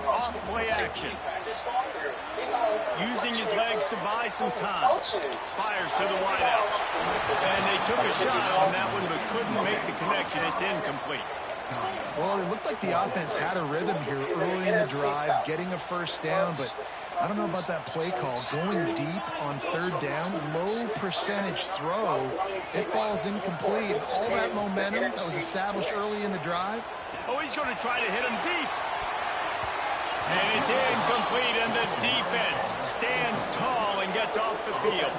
Off play action. Using his legs to buy some time. Fires to the wideout. And they took a shot on that one but couldn't make the connection. It's incomplete. Well, it looked like the offense had a rhythm here early in the drive, getting a first down, but I don't know about that play call. Going deep on third down, low percentage throw, it falls incomplete. And all that momentum that was established early in the drive. Oh, he's going to try to hit him deep. And it's incomplete, and the defense stands tall and gets off the field.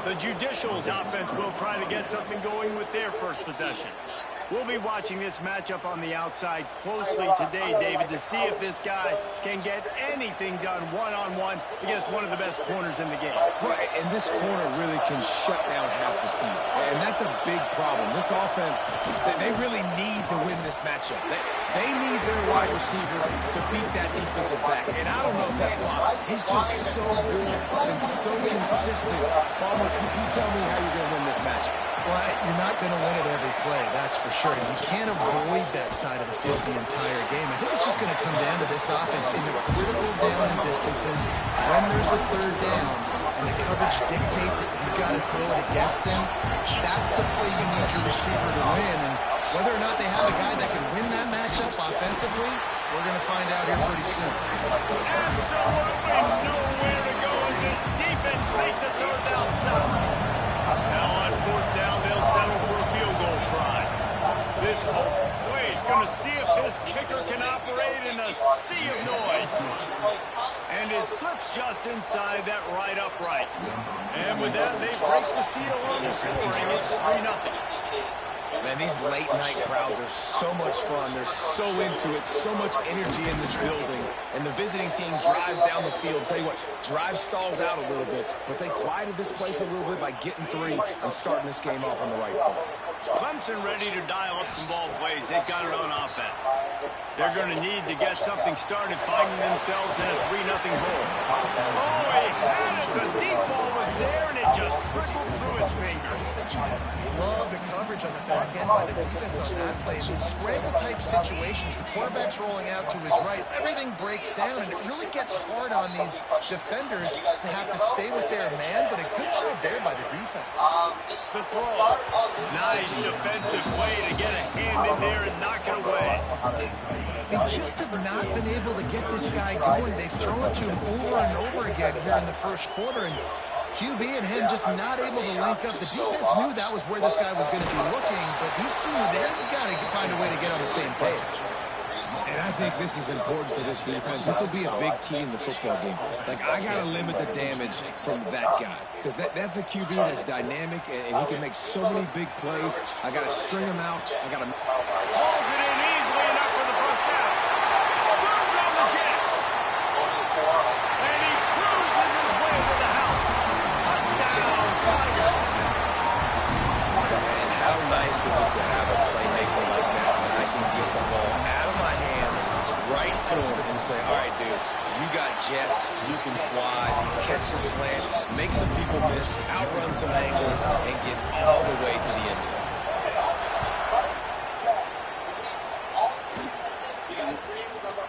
The Judicials offense will try to get something going with their first possession. We'll be watching this matchup on the outside closely today, David, to see if this guy can get anything done one-on-one against one of the best corners in the game. Right, and this corner really can shut down half the field, and that's a big problem. This offense, they really need to win this matchup. They need their wide receiver to beat that defensive back, and I don't know if that's possible. He's just so good and so consistent. Palmer, you tell me how you're going to win this matchup. Well, you're not going to win it every play, that's for sure. You can't avoid that side of the field the entire game. I think it's just going to come down to this offense in the critical down and distances. When there's a third down and the coverage dictates that you've got to throw it against him, that's the play you need your receiver to win. And whether or not they have a guy that can win that matchup offensively, we're going to find out here pretty soon. Absolutely nowhere to go as this defense makes a third down stop. Now on fourth down, they'll settle for a field goal try. This whole play is going to see if this kicker can operate in a sea of noise. And it slips just inside that right upright. And with that, they break the seal on the scoring. It's 3-0. Man, these late-night crowds are so much fun. They're so into it, so much energy in this building. And the visiting team drives down the field. Tell you what, drive stalls out a little bit, but they quieted this place a little bit by getting three and starting this game off on the right foot. Clemson ready to dial up some ball plays. They've got it on offense. They're going to need to get something started, finding themselves in a 3-0 hole. Oh, he had it. The deep ball was there, and it just trickled through his fingers. Love the coverage on the back end by the defense on that play. In these scramble-type situations, the quarterback's rolling out to his right. Everything breaks down, and it really gets hard on these defenders to have to stay with their man, but a good job there by the defense. The throw. Nice defensive play to get a hand in there and knock it away. They just have not been able to get this guy going. They've thrown to him over and over again here in the first quarter, and QB and him just not able to link up. The defense knew that was where this guy was going to be looking, but these two, they've got to find a way to get on the same page. And I think this is important for this defense. This will be a big key in the football game. Like, I got to limit the damage from that guy, because that's a QB that's dynamic, and he can make so many big plays. I got to string him out. I got to... Hauls it in easily enough for the first down. Turns on the Jets. And he cruises his way to the house. Touchdown, Tigers. And how nice is it to have a playmaker like that I can get the ball out of my hands right to him and say, all right, dude, you got jets, you can fly, catch the slant, make some people miss, outrun some angles, and get all the way to the end zone.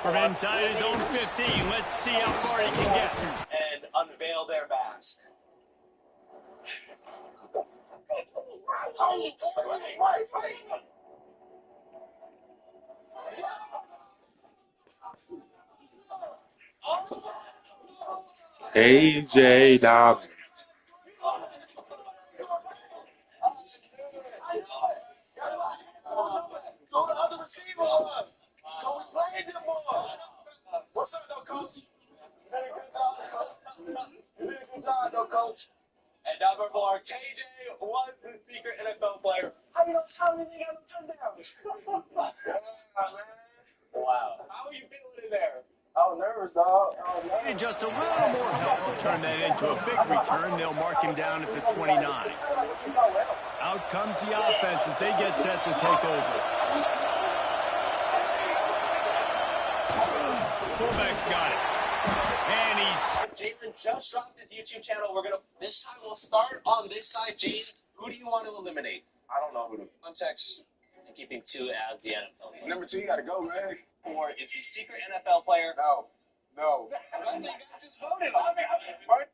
From inside his own 15, let's see how far he can get. And unveil their mask. AJ Dobbins. What's up, though, Coach? You did a good job, Coach. And number 4, KJ was the secret NFL player. How you don't tell me they got no touchdowns? Wow. How are you feeling in there? I was nervous, dog. Need just a little more help to turn that into a big return. They'll mark him down at the 29. Out comes the offense as they get set to take over. Fullback's got it. And he's... Jalen just dropped his YouTube channel. This time we'll start on this side. James, who do you want to eliminate? I don't know who to. Context. Keeping 2 as the NFL. Number 2, you got to go, man. 4 is the secret NFL player. No. No. I think I just voted on it. Right?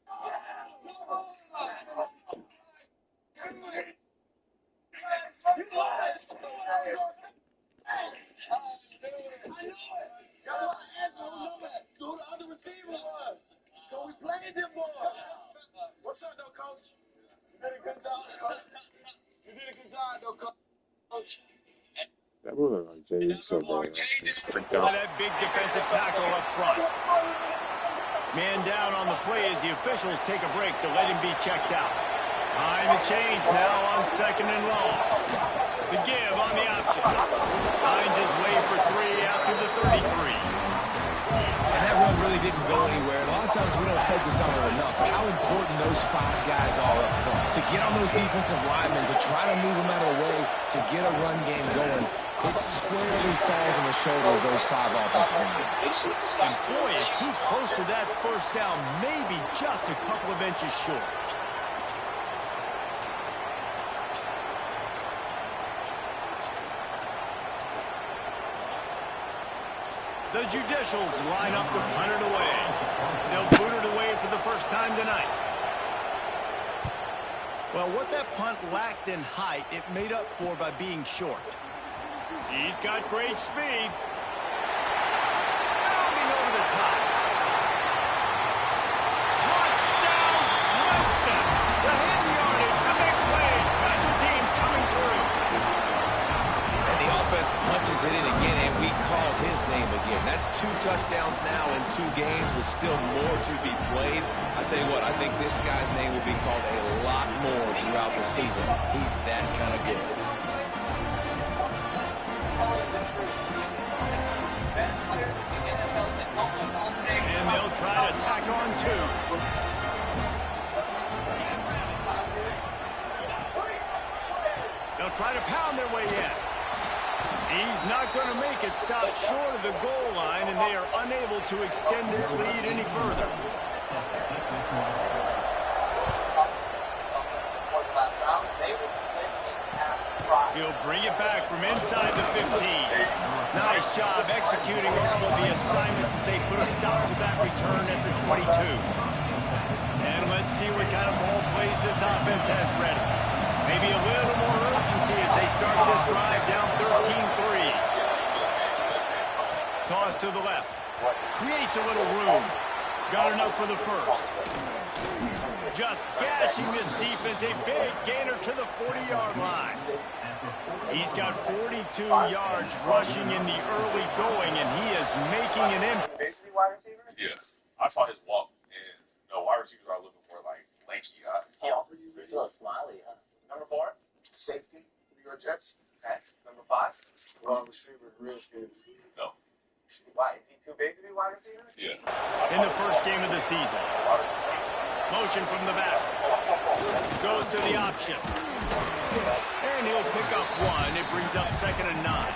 What's up, though, Coach? You did a good job. You did a good job, though, Coach. That wasn't like James so bad. That big defensive tackle up front. Man down on the play as the officials take a break to let him be checked out. Behind the chains now on 2nd and long. The give on the option. Finds his way for 3 out to the 33. And that run really didn't go anywhere. A lot of times we don't focus on it enough. How important those 5 guys are up front. To get on those defensive linemen, to try to move them out of the way, to get a run game going, it squarely falls on the shoulder of those 5 offensive linemen. And boy, is he close to that first down, maybe just a couple of inches short. The Judicials line up to punt it away. They'll boot it away for the first time tonight. Well, what that punt lacked in height, it made up for by being short. He's got great speed. Bounding over the top. Touchdown, Clemson. The hidden yardage, the big play. Special teams coming through. And the offense punches it in again, and we call his name again. That's 2 touchdowns now in 2 games with still more to be played. I tell you what, I think this guy's name will be called a lot more throughout the season. He's that kind of good. And they'll try to tack on 2. They'll try to pound their way in. He's not going to make it. Stop short of the goal line, and they are unable to extend this lead any further. He'll bring it back from inside the 15. Nice job executing all of the assignments as they put a stop to that return at the 22. And let's see what kind of ball plays this offense has ready. Maybe a little more urgency as they start this drive down 13-3. Toss to the left. Creates a little room. Got enough for the first. Just gashing this defense. A big gainer to the 40-yard line. He's got 42 yards rushing in the early going, and he is making an impact. Basically wide receiver? Yeah. I saw his walk, and wide receivers are looking for, like, lanky. He offered you a little smiley, huh? Number 4? Safety, New York Jets. Okay. Number 5? Wide receiver, Redskins. No. Why? Is he too big to be wide receiver? Yeah. In the first game of the season. Motion from the back. Goes to the option. And he'll pick up 1. It brings up 2nd and 9.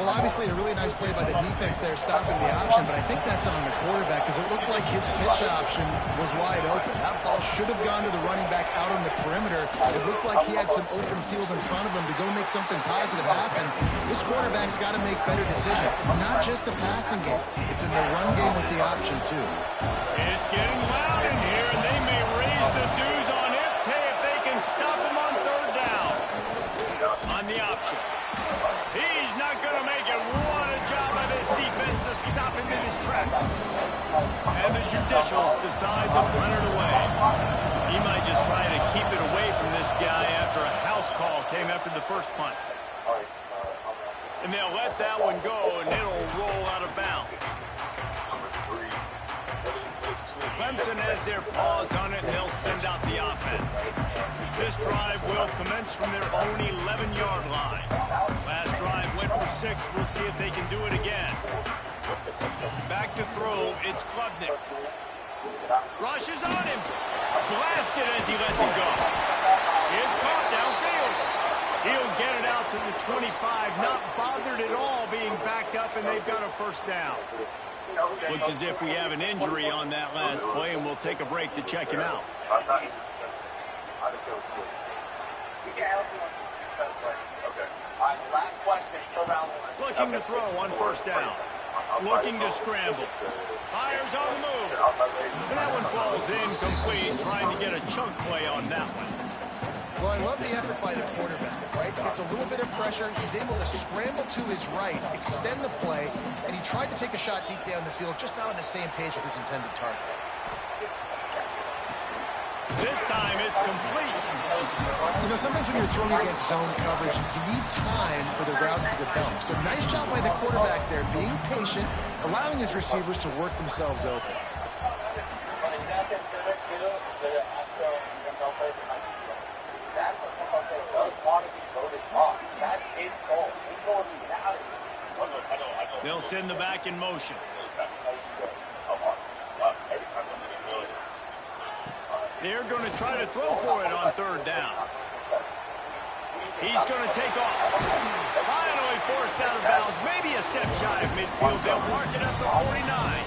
Well, obviously a really nice play by the defense there stopping the option, but I think that's on the quarterback because it looked like his pitch option was wide open. That ball should have gone to the running back out on the perimeter. It looked like he had some open field in front of him to go make something positive happen. This quarterback's got to make better decisions. It's not just the passing game. It's in the run game with the option, too. It's getting loud in here, and they may raise the dues on Iptay if they can stop him on 3rd down. On the option. He's not going to make it. What a job by this defense to stop him in his tracks. And the Judicials decide to punt it away. He might just try to keep it away from this guy after a house call came after the first punt. And they'll let that one go, and it'll roll out of bounds. Clemson has their paws on it, and they'll send out the offense. This drive will commence from their own 11-yard line. Last drive went for 6. We'll see if they can do it again. Back to throw. It's Klubnik. Rushes on him. Blasted as he lets him go. It's caught downfield. He'll get it out to the 25. Not bothered at all being backed up, and they've got a first down. Looks as if we have an injury on that last play, and we'll take a break to check him out. Okay. right, last question around the line. Looking to throw on first down. Looking to scramble. Fires on the move. That one falls incomplete, trying to get a chunk play on that one. Well, I love the effort by the quarterback, right? Gets a little bit of pressure. He's able to scramble to his right, extend the play, and he tried to take a shot deep down the field, just not on the same page with his intended target. This time it's complete. You know, sometimes when you're throwing against zone coverage, you need time for the routes to develop. So nice job by the quarterback there, being patient, allowing his receivers to work themselves open. They'll send the back in motion. They're going to try to throw for it on third down. He's going to take off. Finally forced out of bounds. Maybe a step shy of midfield. They'll mark it at the 49.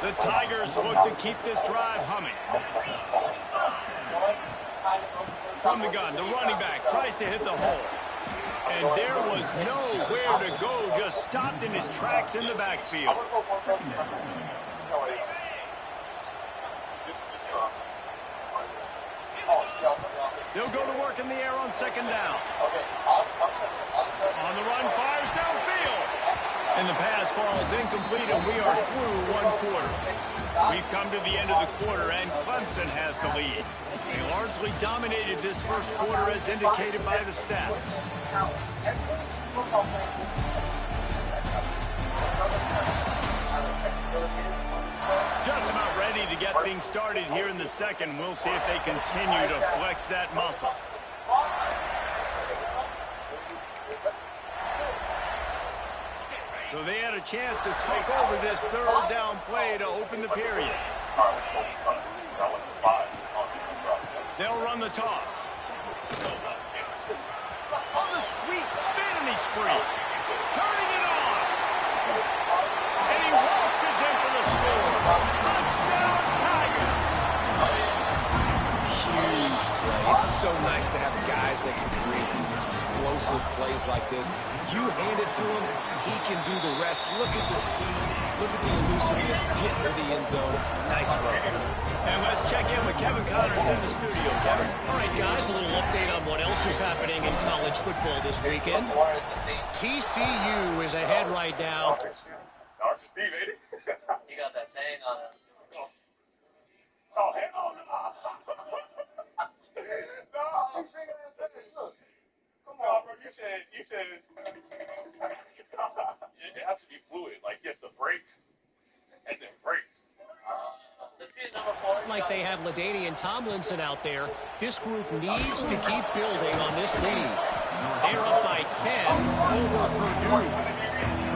The Tigers look to keep this drive humming. From the gun, the running back tries to hit the hole. And there was nowhere to go, just stopped in his tracks in the backfield. They'll go to work in the air on second down. On the run, fires downfield. And the pass falls incomplete, and we are through one quarter. We've come to the end of the quarter, and Clemson has the lead. They largely dominated this first quarter as indicated by the stats. Just about ready to get things started here in the second. We'll see if they continue to flex that muscle. So they had a chance to take over this third down play to open the period. They'll run the toss. On the sweet spin, and he's free. Turning it on. And he waltzes in for the score. Touchdown, Tigers. Huge play. It's so nice to have guys that can create these explosive plays like this. You hand it to him, he can do the rest. Look at the speed. Look at the elusiveness. Get into the end zone. Nice run. And let's check in with Kevin Connors in the studio. Kevin. All right, guys, a little update on what else is happening in college football this weekend. TCU is ahead right now. Dr. Steve, ain't it? You got that thing on him. Oh, hell no. No, I'm thinking that thing. Look. Come on, bro. You said it has to be fluid. Like, yes, the break and then break. Let's see number 4. Like they have LaDainian Tomlinson out there, this group needs to keep building on this lead. They're up by 10 over Purdue.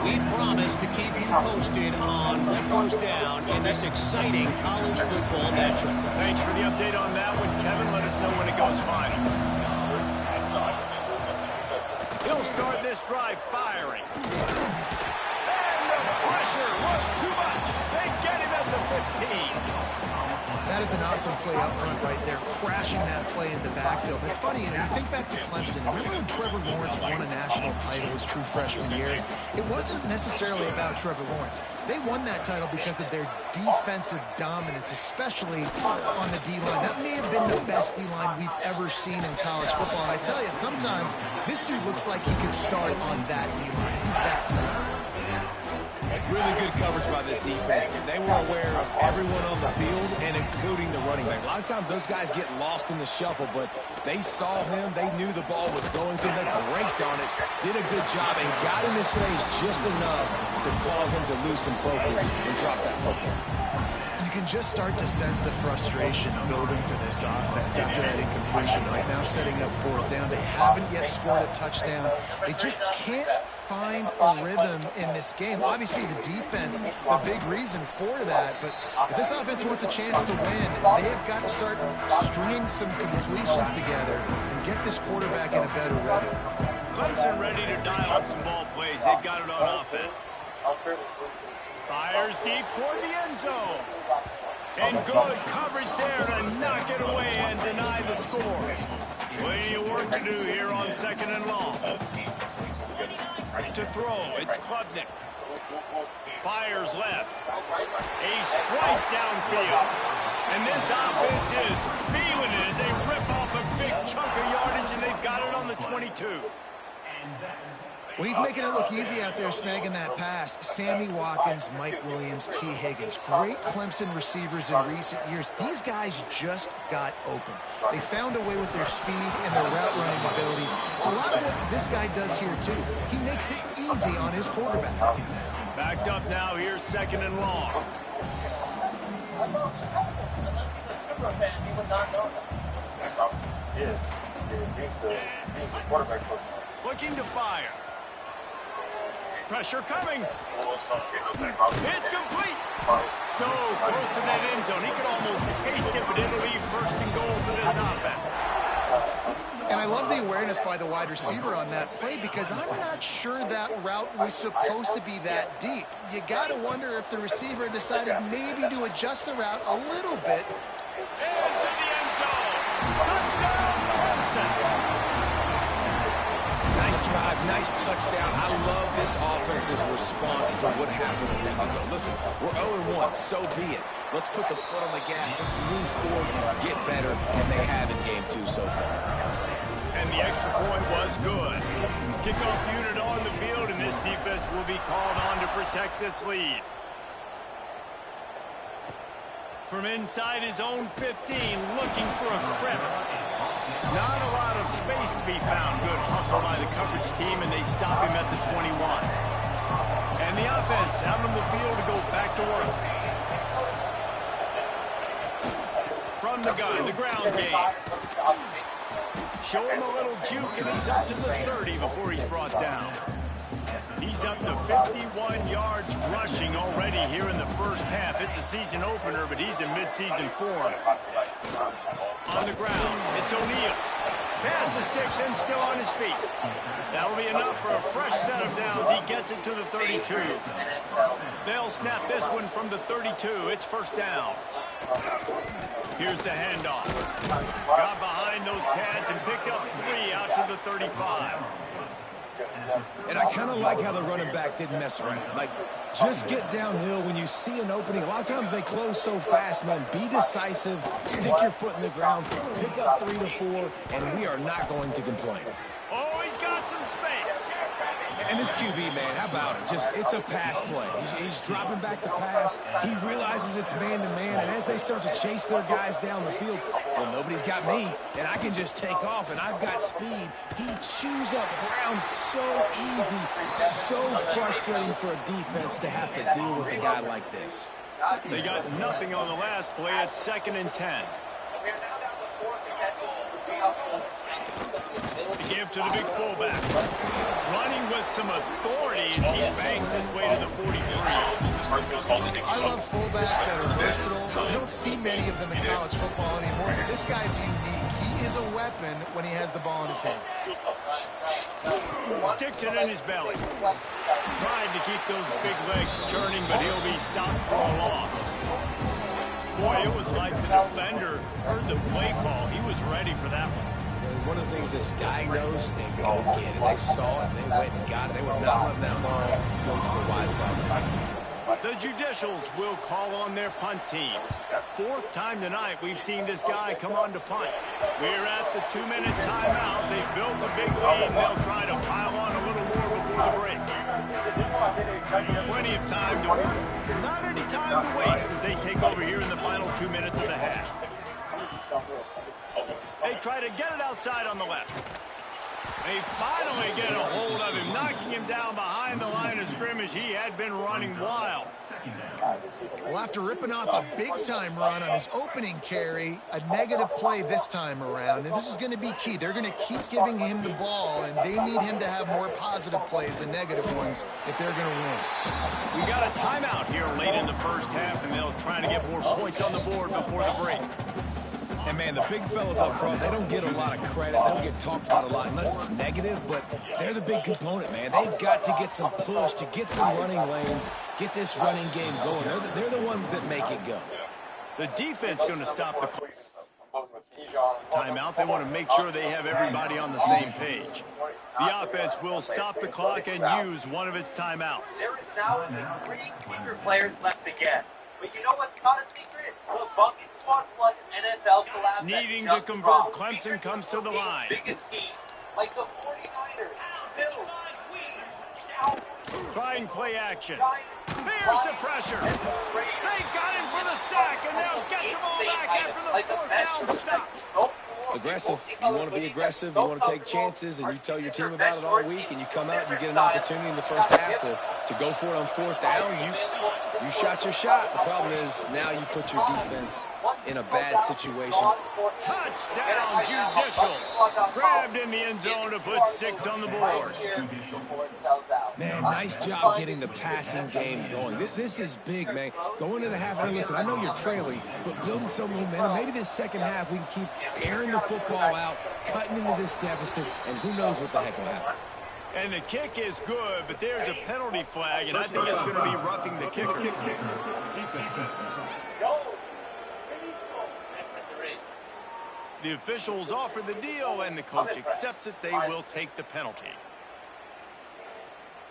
We promise to keep you posted on what goes down in this exciting college football matchup. Thanks for the update on that one, Kevin. Let us know when it goes final. He'll start this drive firing. And the pressure was too much. They get him at the 15. That is an awesome play up front right there, crashing that play in the backfield. But it's funny, you know, you think back to Clemson. Remember when Trevor Lawrence won a national title his true freshman year? It wasn't necessarily about Trevor Lawrence. They won that title because of their defensive dominance, especially on the D-line. That may have been the best D-line we've ever seen in college football. And I tell you, sometimes this dude looks like he could start on that D-line. He's that talented. Really good coverage by this defense. They were aware of everyone on the field, and including the running back. A lot of times those guys get lost in the shuffle, but they saw him. They knew the ball was going to them. They braked on it, did a good job, and got in his face just enough to cause him to lose some focus and drop that football. You can just start to sense the frustration building for this offense after that incompletion. Right now setting up fourth down. They haven't yet scored a touchdown. They just can't find a rhythm in this game. Obviously the defense, the big reason for that, but if this offense wants a chance to win, they have got to start stringing some completions together and get this quarterback in a better rhythm. Clemson ready to dial up some ball plays. They've got it on offense. Fires deep toward the end zone. And good coverage there to knock it away and deny the score. Plenty of work to do here on 2nd and long. To throw, it's Klubnik. Fires left. A strike downfield. And this offense is feeling it as they rip off a big chunk of yardage, and they've got it on the 22. Well, he's making it look easy out there snagging that pass. Sammy Watkins, Mike Williams, T. Higgins. Great Clemson receivers in recent years. These guys just got open. They found a way with their speed and their route running ability. It's a lot of what this guy does here, too. He makes it easy on his quarterback. Backed up now, here's 2nd and long. Looking to fire. Pressure coming. It's complete. So close to that end zone. He could almost taste it, but it'll be 1st and goal for this offense. And I love the awareness by the wide receiver on that play because I'm not sure that route was supposed to be that deep. You got to wonder if the receiver decided maybe to adjust the route a little bit. Into the end zone. Touchdown, Clemson. Nice drive, nice touchdown. I love this offense's response to what happened a week ago. Listen, we're 0-1, so be it. Let's put the foot on the gas. Let's move forward, get better, and they have in game 2 so far. And the extra point was good. Kickoff unit on the field, and this defense will be called on to protect this lead. From inside his own 15, looking for a crevice. Not a lot of space to be found. Good hustle by the coverage team, and they stop him at the 21. And the offense out on the field to go back to work. From the gun, the ground game. Show him a little juke, and he's up to the 30 before he's brought down. He's up to 51 yards rushing already here in the first half. It's a season opener, but he's in midseason form. On the ground, it's O'Neal. Pass the sticks and still on his feet. That'll be enough for a fresh set of downs. He gets it to the 32. They'll snap this one from the 32. It's 1st down. Here's the handoff. Got behind those pads and picked up 3 out to the 35. And I kind of like how the running back didn't mess around. Like, just get downhill when you see an opening. A lot of times they close so fast, man. Be decisive, stick your foot in the ground, pick up 3 to 4, and we are not going to complain. Oh, he's got some space. And this QB, man, how about it? It's a pass play. He's dropping back to pass. He realizes it's man-to-man, and as they start to chase their guys down the field, well, nobody's got me, and I can just take off, and I've got speed. He chews up ground so easy, so frustrating for a defense to have to deal with a guy like this. They got nothing on the last play. It's 2nd and 10. To give to the big fullback. Running with some authority as he bangs his way to the 43. I love fullbacks that are versatile. You don't see many of them in college football anymore, but this guy's unique. He is a weapon when he has the ball in his hands. Sticks it in his belly. Trying to keep those big legs churning, but he'll be stopped for a loss. Boy, it was like the defender heard the play call. He was ready for that one. One of the things is diagnose and go get it. They saw it, they went and got it. They would not let that ball go to the wide side. The Judicials will call on their punt team. 4th time tonight we've seen this guy come on to punt. We're at the 2-minute timeout. They've built a big lead, and they'll try to pile on a little more before the break. Plenty of time to work. Not any time to waste as they take over here in the final 2 minutes of the half. They try to get it outside on the left. They finally get a hold of him, knocking him down behind the line of scrimmage. He had been running wild. Well, after ripping off a big-time run on his opening carry, a negative play this time around, and this is going to be key. They're going to keep giving him the ball, and they need him to have more positive plays than negative ones if they're going to win. We got a timeout here late in the first half, and they'll try to get more points on the board before the break. And, man, the big fellas up front, they don't get a lot of credit. They don't get talked about a lot unless it's negative, but they're the big component, man. They've got to get some push, to get some running lanes, get this running game going. They're the ones that make it go. The defense going to stop the timeout. They want to make sure they have everybody on the same page. The offense will stop the clock and use one of its timeouts. There is now 3 secret players left to guess. But you know what's not a secret? The Bucket Squad plus NFL collab. Needing to convert, Clemson comes to the line. Biggest team, like the 49ers, Bills, trying play action. Here's the pressure. They got him for the sack, and now get the ball back after the fourth down stop. Aggressive. You want to be aggressive. You want to take chances, and you tell your team about it all week, and you come out and you get an opportunity in the first half to go for it on fourth down. You shot your shot. The problem is now you put your defense in a bad situation. Touchdown, Judicial. Grabbed in the end zone to put 6 on the board. Man, nice job getting the passing game going. This is big, man. Going into the half, and listen, I know you're trailing, but building some momentum. Maybe this second half we can keep airing the football out, cutting into this deficit, and who knows what the heck will happen. And the kick is good, but there's a penalty flag, and I think it's going to be roughing the kicker. The officials offer the deal, and the coach accepts it. They will take the penalty.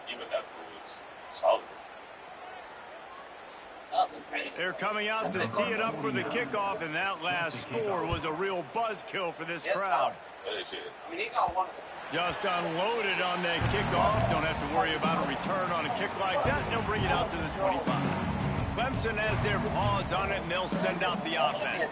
Even that was solid. They're coming out to tee it up for the kickoff, and that last score was a real buzzkill for this crowd. Just unloaded on that kickoff. Don't have to worry about a return on a kick like that. They'll bring it out to the 25. Clemson has their paws on it, and they'll send out the offense.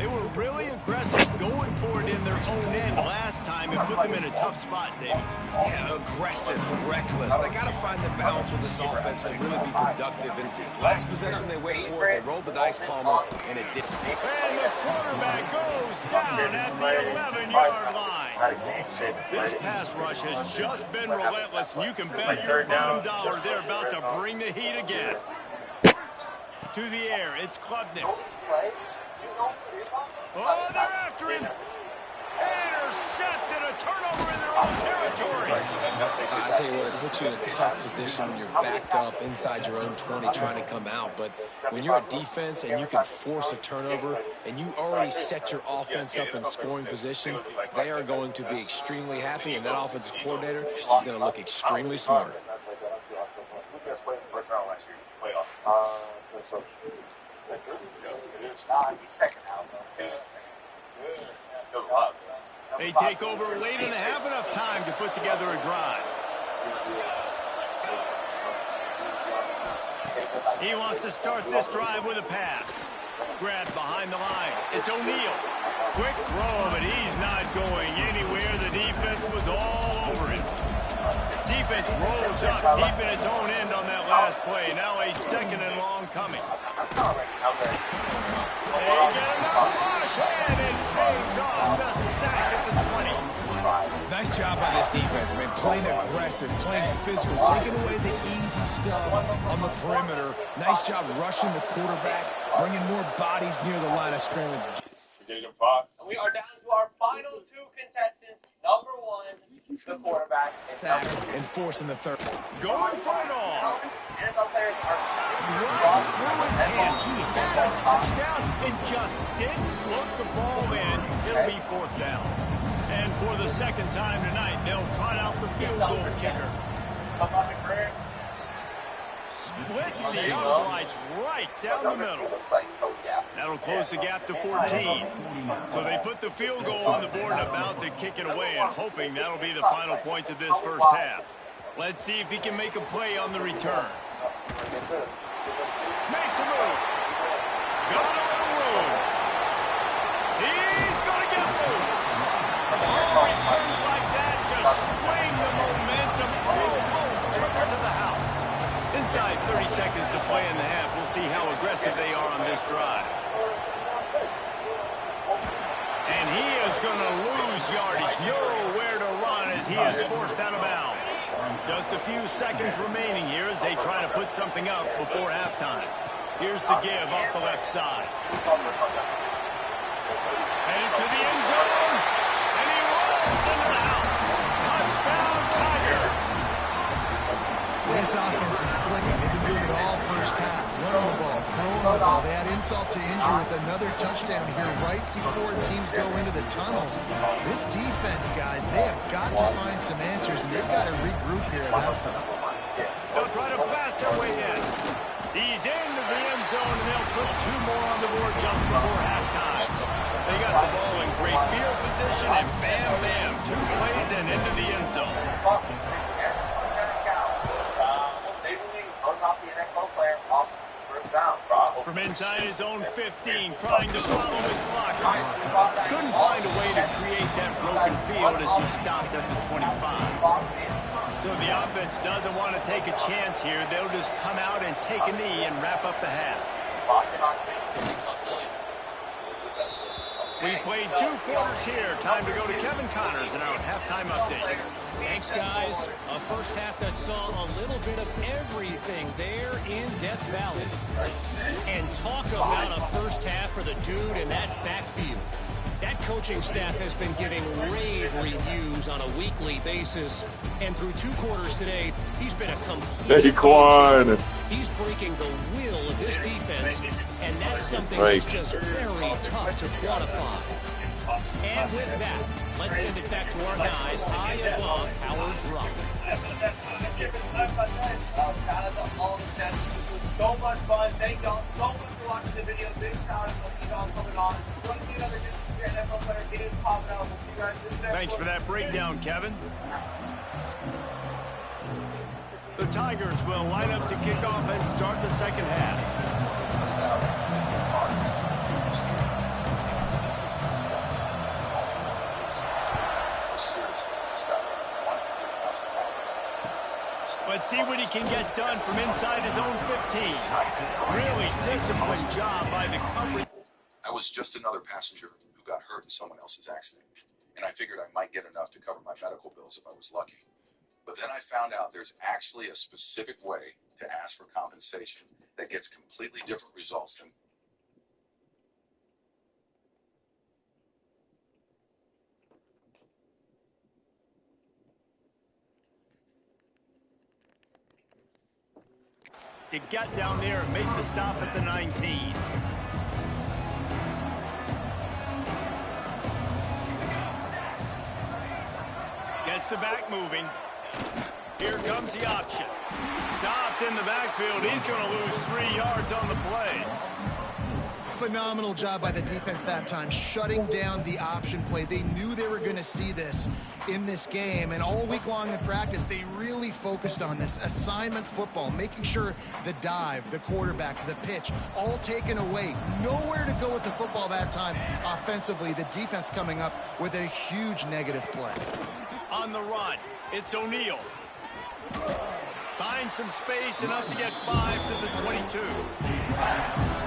They were really aggressive going for it in their own end last time and put them in a tough spot, David. Yeah, aggressive, reckless. They got to find the balance with this offense to really be productive. And last possession they waited for it, they rolled the dice, Palmer, and it didn't. And the quarterback goes down at the 11-yard line. This pass rush has just been relentless, and you can bet your bottom dollar they're about to bring the heat again. To the air, it's Klubnik. Oh, they're after him. Intercepted, a turnover in their own territory. I tell you what, it puts you in a tough position when you're backed up inside your own 20 trying to come out. But when you're a defense and you can force a turnover and you already set your offense up in scoring position, they are going to be extremely happy, and that offensive coordinator is going to look extremely smart. First round last year, playoffs. He's second out. They take over late in the half, enough time to put together a drive. He wants to start this drive with a pass. Grabbed behind the line. It's O'Neal. Quick throw, but he's not going anywhere. The defense was all over him. Defense rolls up deep in its own end on that last play. Now a second and long coming. They get another rush, and it pays off. The sack at the 20. Nice job by this defense, man. Playing aggressive, playing physical, taking away the easy stuff on the perimeter. Nice job rushing the quarterback, bringing more bodies near the line of scrimmage. We are down to our final 2 contestants. Number 1, the quarterback. Sack and forcing the third. Going for it all. NFL players are Right through his hands. He had a touchdown and just didn't look the ball in. It'll be fourth down. And for the second time tonight, they'll trot out the field goal kicker. Splits the uprights right down the middle. That'll close the gap to 14. So they put the field goal on the board and about to kick it away, and hoping that'll be the final points of this first half. Let's see if he can make a play on the return. Makes a move. Got a little room. He's going to get loose. All returns like that just swing the momentum, almost took her to the house. Inside 30 seconds to play in the half. We'll see how aggressive they are on this drive. And he is going to lose yardage. Nowhere to run as he is forced out of bounds. Just a few seconds remaining here as they try to put something up before halftime. Here's the give off the left side. Headed to the end zone. And he rolls into the house. Touchdown, Tiger. This offense is clicking. They've been doing it all first half. Running the ball, throwing the football. They add insult to injury with another touchdown here right before teams go into the tunnel. This defense, guys, they have got to find some answers, and they've got to regroup here at halftime. They'll try to pass their way in. He's into the end zone, and they'll put 2 more on the board just before halftime. They got the ball in great field position, and bam, bam, 2 plays and into the end zone. From inside his own 15, trying to follow his blockers. Couldn't find a way to create that broken field as he stopped at the 25. So the offense doesn't want to take a chance here. They'll just come out and take a knee and wrap up the half. We've played 2 quarters here. Time to go to Kevin Connors in our halftime update. Thanks, guys. A first half that saw a little bit of everything there in Death Valley. And talk about a first half for the dude in that backfield. That coaching staff has been giving rave reviews on a weekly basis. And through 2 quarters today, he's been a complete Saquon. He's breaking the will of this defense, and that's something that's just very tough to quantify. And with that, let's send it back to our guys high above Howard's Rock. This was so much fun. Thank y'all so much for watching the video. Big shout out to y'all coming on. If you want to see another NFL player get his popping out, we'll see you guys in the next Thanks for that breakdown, Kevin. The Tigers will line up to kick off and start the second half. Let's see what he can get done from inside his own 15. Really disciplined job by the coverage. I was just another passenger who got hurt in someone else's accident, and I figured I might get enough to cover my medical bills if I was lucky. But then I found out there's actually a specific way to ask for compensation that gets completely different results than... To get down there and make the stop at the 19. Gets the back moving. Here comes the option. Stopped in the backfield. He's going to lose 3 yards on the play. Phenomenal job by the defense that time, shutting down the option play. They knew they were going to see this in this game, and all week long in practice, they really focused on this assignment football, making sure the dive, the quarterback, the pitch, all taken away. Nowhere to go with the football that time offensively. The defense coming up with a huge negative play. On the run, it's O'Neal. Finds some space, enough to get 5 to the 22.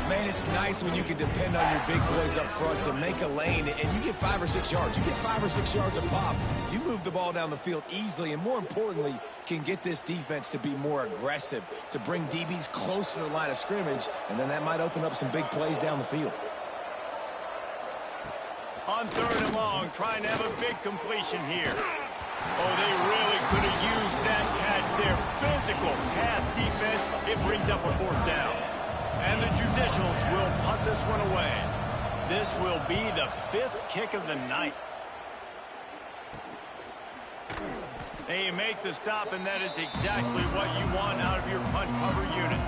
Man, it's nice when you can depend on your big boys up front to make a lane, and you get 5 or 6 yards. You get 5 or 6 yards a pop. You move the ball down the field easily, and more importantly, can get this defense to be more aggressive, to bring DBs close to the line of scrimmage, and then that might open up some big plays down the field. On 3rd and long, trying to have a big completion here. Oh, they really could have used that catch there. Physical pass defense. It brings up a 4th down. And the Judicials will punt this one away. This will be the 5th kick of the night. They make the stop, and that is exactly what you want out of your punt cover unit.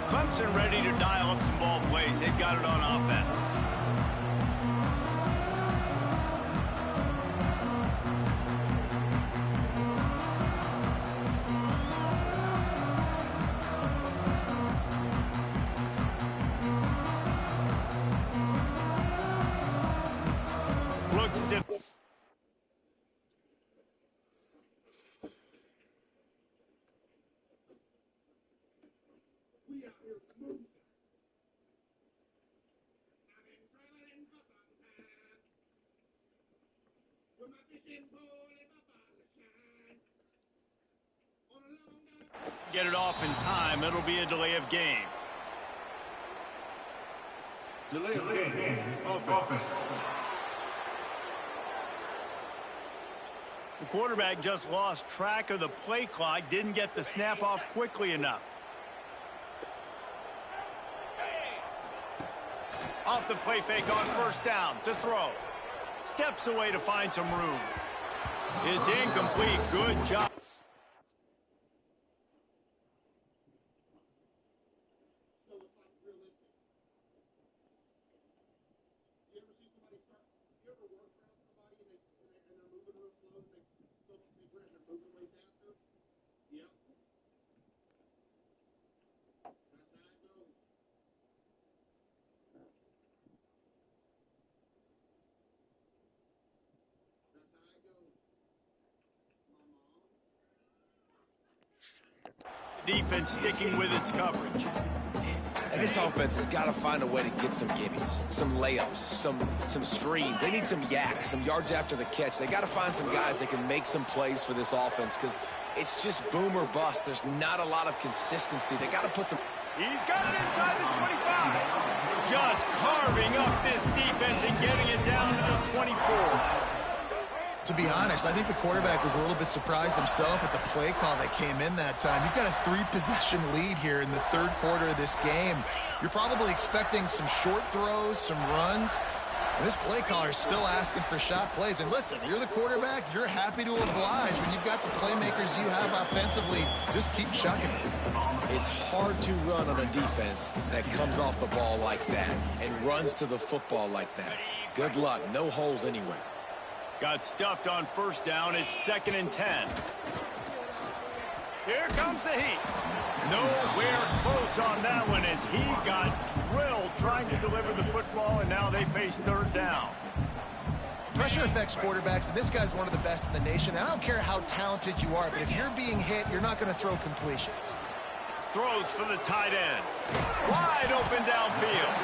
Clemson ready to dial up some ball plays. They've got it on offense. Looks as if... Get it off in time. It'll be a delay of game. Delay of game. Offense. The quarterback just lost track of the play clock, didn't get the snap off quickly enough. Off the play fake on first down to throw. Steps away to find some room. It's incomplete. Good job. Defense sticking with its coverage. And this offense has got to find a way to get some gimmies, some layups, some screens. They need some yak, some yards after the catch. They got to find some guys that can make some plays for this offense because it's just boom or bust. There's not a lot of consistency. They got to put some... He's got it inside the 25. Just carving up this defense and getting it down to the 24. To be honest, I think the quarterback was a little bit surprised himself at the play call that came in that time. You've got a 3-possession lead here in the third quarter of this game. You're probably expecting some short throws, some runs. And this play caller is still asking for shot plays. And listen, you're the quarterback. You're happy to oblige. When you've got the playmakers you have offensively, just keep chucking it. It's hard to run on a defense that comes off the ball like that and runs to the football like that. Good luck. No holes anywhere. Got stuffed on first down. It's 2nd and 10. Here comes the heat. Nowhere close on that one as he got drilled trying to deliver the football, and now they face third down. Pressure affects quarterbacks, and this guy's one of the best in the nation. I don't care how talented you are, but if you're being hit, you're not going to throw completions. Throws for the tight end. Wide open downfield.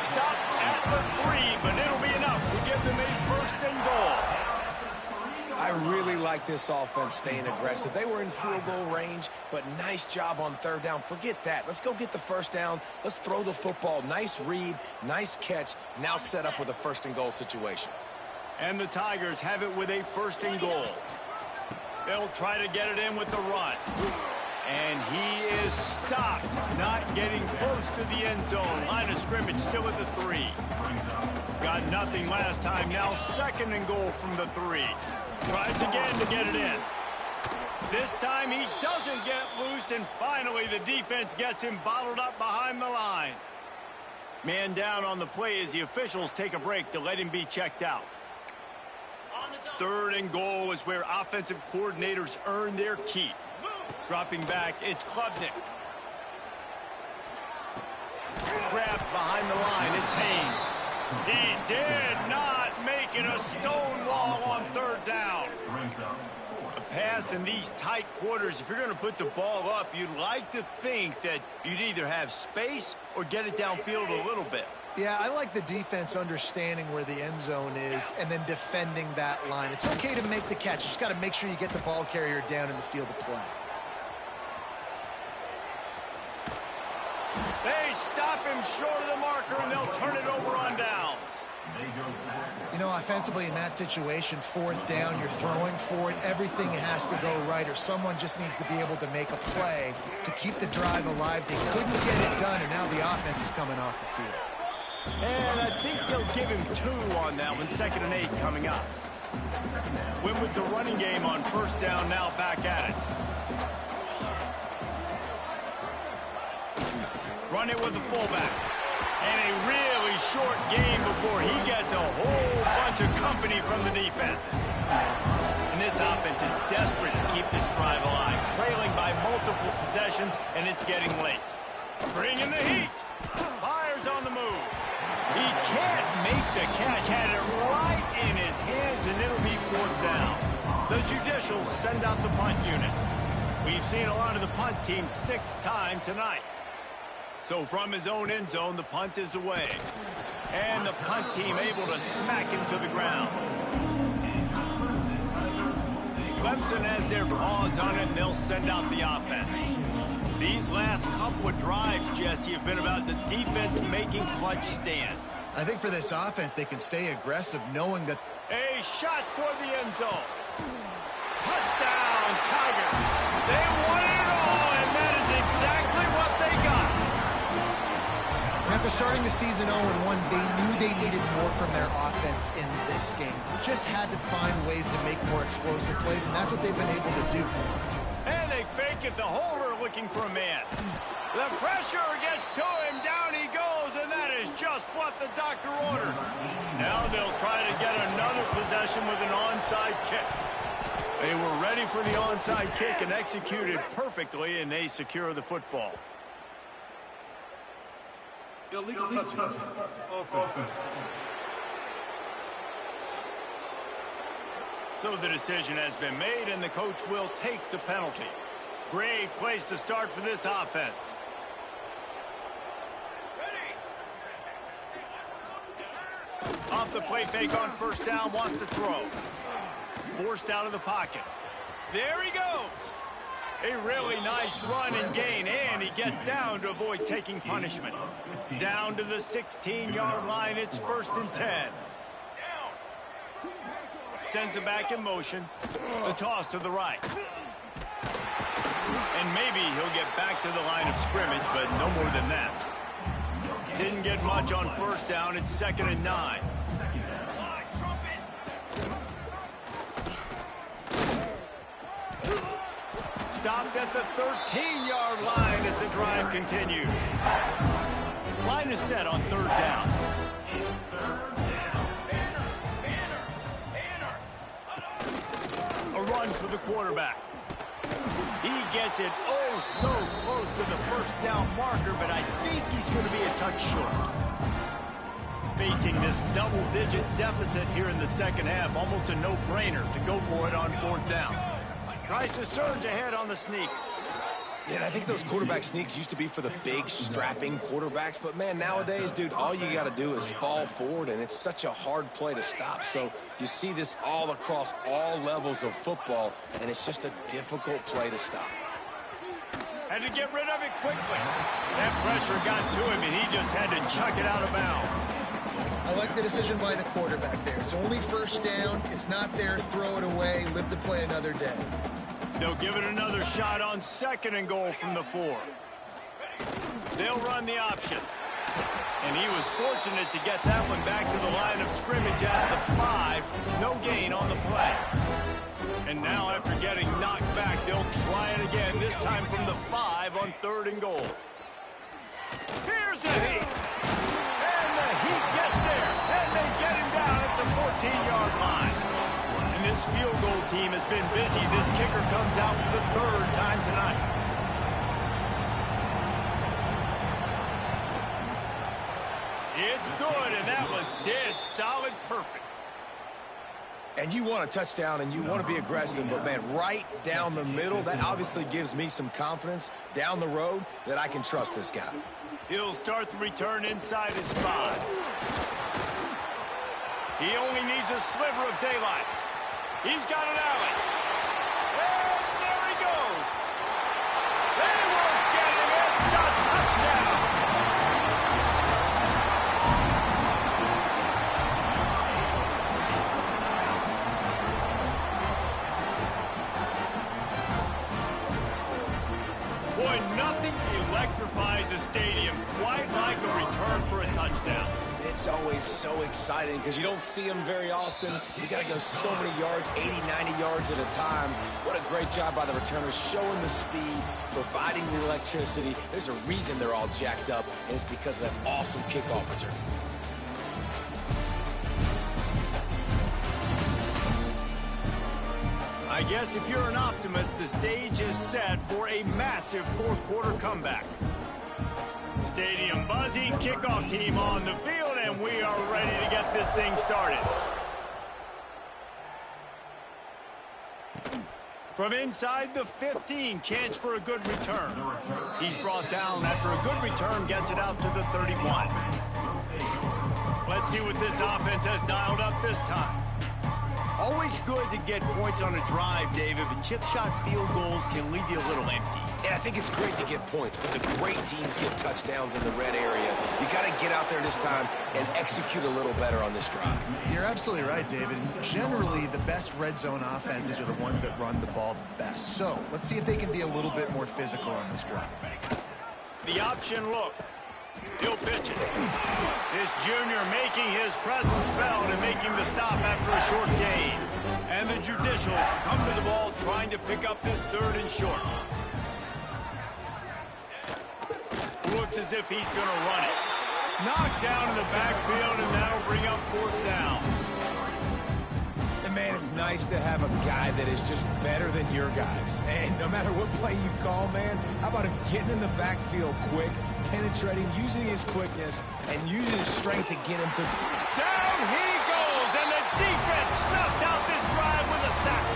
Stop at the 3, but it'll be enough to give them a 1st and goal. I really like this offense staying aggressive. They were in field goal range, but nice job on third down. Forget that. Let's go get the first down. Let's throw the football. Nice read, nice catch. Now set up with a 1st and goal situation. And the Tigers have it with a 1st and goal. They'll try to get it in with the run. And he is stopped, not getting close to the end zone. Line of scrimmage still at the 3. Got nothing last time. Now 2nd and goal from the 3. Tries again to get it in. This time he doesn't get loose, and finally the defense gets him bottled up behind the line. Man down on the play as the officials take a break to let him be checked out. 3rd and goal is where offensive coordinators earn their keep. Dropping back, it's Klubnik. Grabbed behind the line, it's Haynes. He did not make it a stone wall on 3rd down. A pass in these tight quarters, if you're going to put the ball up, you'd like to think that you'd either have space or get it downfield a little bit. Yeah, I like the defense understanding where the end zone is and then defending that line. It's okay to make the catch. You just got to make sure you get the ball carrier down in the field of play. They stop him short of the marker, and they'll turn it over on downs. You know, offensively in that situation, 4th down, you're throwing for it. Everything has to go right, or someone just needs to be able to make a play to keep the drive alive. They couldn't get it done, and now the offense is coming off the field. And I think they'll give him 2 on that one. 2nd and 8 coming up. Went with the running game on first down, now back at it. Run it with the fullback. And a really short game before he gets a whole bunch of company from the defense. And this offense is desperate to keep this drive alive. Trailing by multiple possessions, and it's getting late. Bringing the heat. Myers on the move. He can't make the catch. Had it right in his hands, and it'll be 4th down. The Judicials send out the punt unit. We've seen a lot of the punt team 6th time tonight. So from his own end zone, the punt is away. And the punt team able to smack him to the ground. Clemson has their paws on it, and they'll send out the offense. These last couple of drives, Jesse, have been about the defense making clutch stand. I think for this offense, they can stay aggressive knowing that... A shot toward the end zone. Touchdown, Tigers. They won it all, and that is exactly what they got. You have After starting the season 0-1, they knew they needed more from their offense in this game. Just had to find ways to make more explosive plays, and that's what they've been able to do. And they fake it. The holder looking for a man. The pressure gets to him. Down he goes, and that is just what the doctor ordered. Now they'll try to get another possession with an onside kick. They were ready for the onside kick and executed perfectly, and they secure the football. Illegal touchdown. Offense. So the decision has been made, and the coach will take the penalty. Great place to start for this offense. Off the play fake on first down, wants to throw. Forced out of the pocket. There he goes. A really nice run and gain, and he gets down to avoid taking punishment. Down to the 16-yard line, it's 1st and 10. Sends it back in motion. The toss to the right. And maybe he'll get back to the line of scrimmage, but no more than that. Didn't get much on first down. It's 2nd and 9. Stopped at the 13-yard line as the drive continues. Line is set on 3rd down. A run for the quarterback. He gets it oh so close to the first down marker, but I think he's going to be a touch short. Facing this double-digit deficit here in the second half, almost a no-brainer to go for it on 4th down. Tries to surge ahead on the sneak. Yeah, and I think those quarterback sneaks used to be for the big, strapping quarterbacks. But, man, nowadays, dude, all you got to do is fall forward, and it's such a hard play to stop. So you see this all across all levels of football, and it's just a difficult play to stop. Had to get rid of it quickly. That pressure got to him, and he just had to chuck it out of bounds. I like the decision by the quarterback there. It's only 1st down. It's not there. Throw it away. Live to play another day. They'll give it another shot on 2nd and goal from the 4. They'll run the option. And he was fortunate to get that one back to the line of scrimmage at the 5. No gain on the play. And now after getting knocked back, they'll try it again, this time from the 5 on 3rd and goal. Here's the heat. And the heat gets there. And they get him down at the 14-yard line. And this field goal team has been busy. This kicker comes out for the 3rd time tonight. It's good, and that was dead solid perfect. And you want a touchdown, and you want to be aggressive, but, man, right down the middle, that obviously gives me some confidence down the road that I can trust this guy. He'll start the return inside his 5. He only needs a sliver of daylight. He's got an alley. And there he goes. They won't get him. It's a touchdown. Boy, nothing electrifies a stadium quite like a return for a touchdown. It's always so exciting because you don't see them very often. You got to go so many yards, 80, 90 yards at a time. What a great job by the returners, showing the speed, providing the electricity. There's a reason they're all jacked up, and it's because of that awesome kickoff return. I guess if you're an optimist, the stage is set for a massive 4th quarter comeback. Stadium buzzing, kickoff team on the field, and we are ready to get this thing started. From inside the 15, chance for a good return. He's brought down after a good return, gets it out to the 31. Let's see what this offense has dialed up this time. Always good to get points on a drive, David, but chip shot field goals can leave you a little empty. And I think it's great to get points, but the great teams get touchdowns in the red area. You got to get out there this time and execute a little better on this drive. You're absolutely right, David. Generally, the best red zone offenses are the ones that run the ball the best. So let's see if they can be a little bit more physical on this drive. The option look. He'll pitch it. This junior making his presence felt and making the stop after a short gain. And the Judicials come to the ball trying to pick up this third and short. Looks as if he's going to run it. Knocked down in the backfield, and that'll bring up fourth down. And man, it's nice to have a guy that is just better than your guys. And no matter what play you call, man, how about him getting in the backfield quick, penetrating, using his quickness, and using his strength to get him to... Down he goes, and the defense snuffs out this drive with a sack.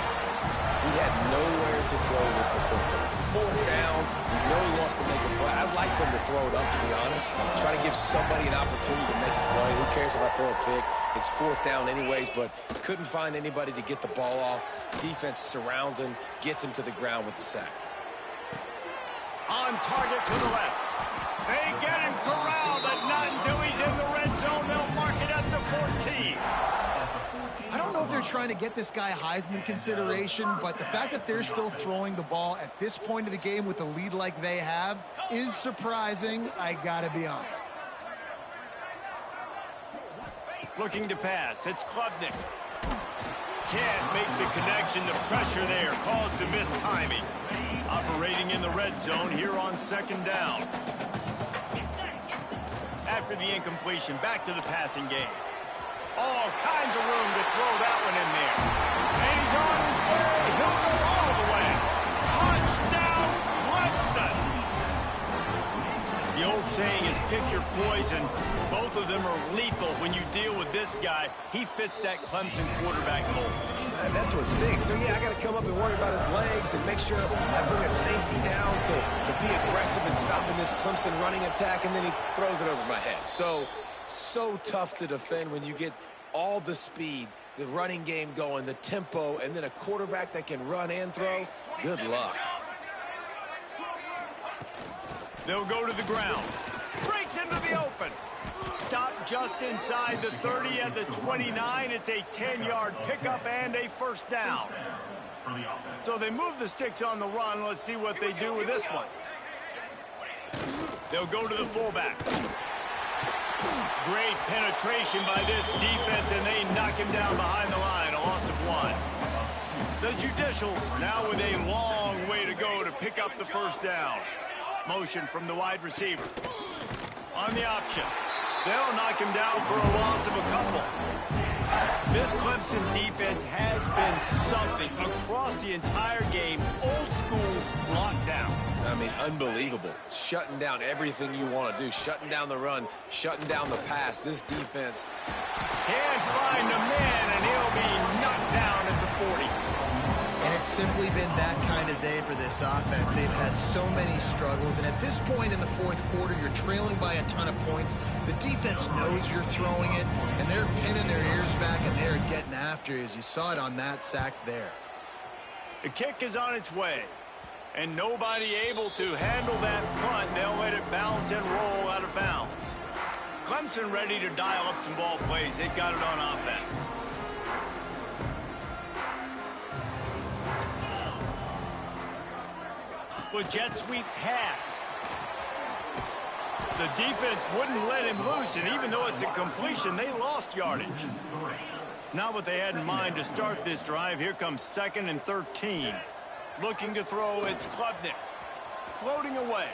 He had nowhere to go with the football. Fourth down, you know he wants to make a play. I'd like for him to throw it up, to be honest. Try to give somebody an opportunity to make a play. Who cares if I throw a pick? It's fourth down anyways, but couldn't find anybody to get the ball off. Defense surrounds him, gets him to the ground with the sack. On target to the left. They get him corralled, but not until he's in the red zone. They'll mark it at the 14. I don't know if they're trying to get this guy Heisman consideration, but the fact that they're still throwing the ball at this point of the game with a lead like they have is surprising, I gotta be honest. Looking to pass, it's Klubnik. Can't make the connection. The pressure there caused the missed timing. Operating in the red zone here on second down. After the incompletion, back to the passing game. All kinds of room to throw that one in there. And he's on his way. He'll go all the way. Touchdown, Clemson. The old saying is pick your poison. Both of them are lethal when you deal with this guy. He fits that Clemson quarterback mold. And that's what stinks. So, yeah, I got to come up and worry about his legs and make sure I bring a safety down to be aggressive in stopping this Clemson running attack, and then he throws it over my head. So tough to defend when you get all the speed, the running game going, the tempo, and then a quarterback that can run and throw. Good luck. They'll go to the ground. Breaks into the open. Stop just inside the 30 at the 29. It's a 10-yard pickup and a first down. So they move the sticks on the run. Let's see what they do with this one. They'll go to the fullback. Great penetration by this defense, and they knock him down behind the line. A loss of 1. The Judicials now with a long way to go to pick up the first down. Motion from the wide receiver. On the option. They'll knock him down for a loss of a couple. This Clemson defense has been something across the entire game. Old school lockdown. I mean, unbelievable. Shutting down everything you want to do. Shutting down the run, shutting down the pass. This defense can't find a man, and he'll be knocked down at the 40. And it's simply been that kind of day for this offense. They've had so many struggles, and at this point in the fourth quarter, you're trailing by a ton of points. The defense knows you're throwing it, and they're pinning their ears back, and they're getting after you, as you saw it on that sack there. The kick is on its way, and nobody able to handle that punt. They'll let it bounce and roll out of bounds. Clemson ready to dial up some ball plays. They've got it on offense. With jet sweep pass. The defense wouldn't let him loose, and even though it's a completion, they lost yardage. Not what they had in mind to start this drive. Here comes 2nd and 13. Looking to throw, it's Klubnik. Floating away.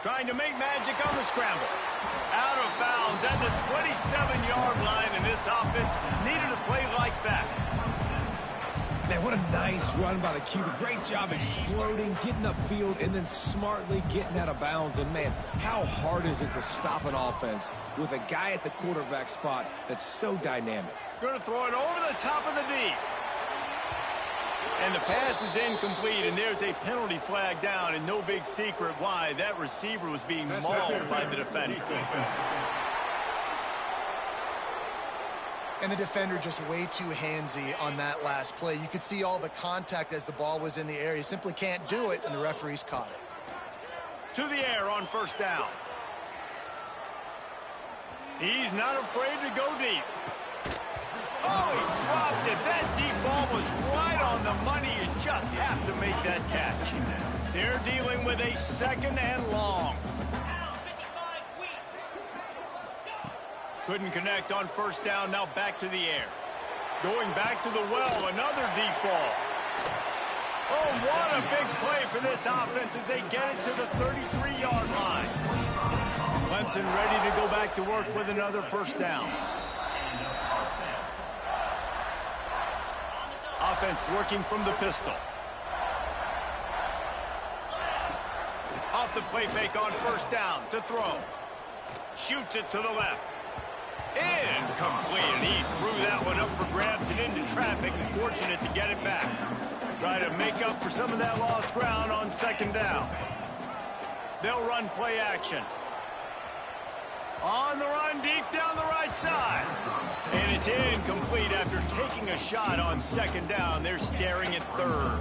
Trying to make magic on the scramble. Out of bounds at the 27-yard line, and this offense needed a play like that. Man, what a nice run by the QB. Great job exploding, getting upfield, and then smartly getting out of bounds. And, man, how hard is it to stop an offense with a guy at the quarterback spot that's so dynamic? Going to throw it over the top of the D. And the pass is incomplete, and there's a penalty flag down, and no big secret why. That receiver was being mauled by the defender. And the defender just way too handsy on that last play. You could see all the contact as the ball was in the air. You simply can't do it, and the referees caught it. To the air on first down. He's not afraid to go deep. Oh, he dropped it. That deep ball was right on the money. You just have to make that catch. They're dealing with a 2nd and long. Couldn't connect on first down, now back to the air. Going back to the well, another deep ball. Oh, what a big play for this offense as they get it to the 33-yard line. Clemson ready to go back to work with another first down. Offense working from the pistol. Off the play fake on first down to throw. Shoots it to the left. Incomplete, and he threw that one up for grabs and into traffic. Fortunate to get it back. Try to make up for some of that lost ground on second down. They'll run play action. On the run, deep down the right side. And it's incomplete after taking a shot on second down. They're staring at third.